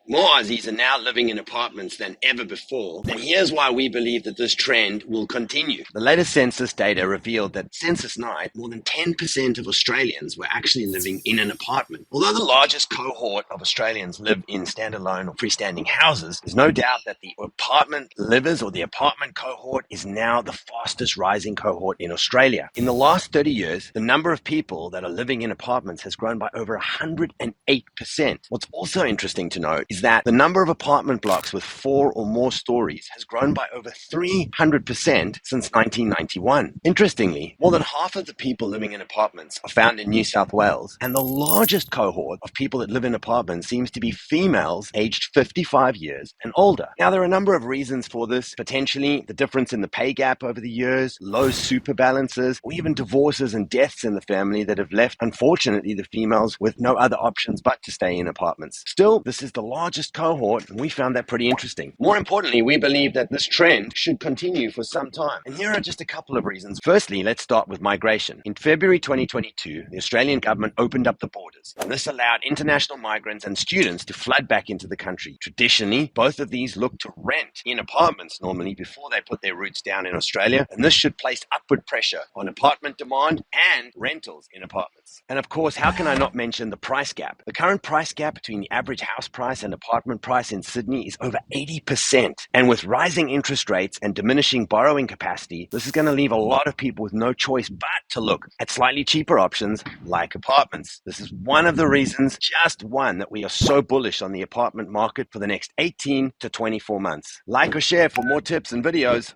More Aussies are now living in apartments than ever before, and here's why we believe that this trend will continue. The latest census data revealed that census night, more than 10% of Australians were actually living in an apartment. Although the largest cohort of Australians live in standalone or freestanding houses, there's no doubt that the apartment livers or the apartment cohort is now the fastest rising cohort in Australia. In the last 30 years, the number of people that are living in apartments has grown by over 108%. What's also interesting to note is that the number of apartment blocks with 4 or more stories has grown by over 300% since 1991. Interestingly, more than half of the people living in apartments are found in New South Wales, and the largest cohort of people that live in apartments seems to be females aged 55 years and older. Now, there are a number of reasons for this, potentially the difference in the pay gap over the years, low super balances, or even divorces and deaths in the family that have left, unfortunately, the females with no other options but to stay in apartments. Still, this is the largest cohort, and we found that pretty interesting. More importantly, we believe that this trend should continue for some time. And here are just a couple of reasons. Firstly, let's start with migration. In February 2022, the Australian government opened up the borders, and this allowed international migrants and students to flood back into the country. Traditionally, both of these look to rent in apartments normally before they put their roots down in Australia, and this should place upward pressure on apartment demand and rentals in apartments. And of course, how can I not mention the price gap? The current price gap between the average house price and apartment price in Sydney is over 80%. And with rising interest rates and diminishing borrowing capacity, this is going to leave a lot of people with no choice but to look at slightly cheaper options like apartments. This is one of the reasons, just one, that we are so bullish on the apartment market for the next 18 to 24 months. Like or share for more tips and videos.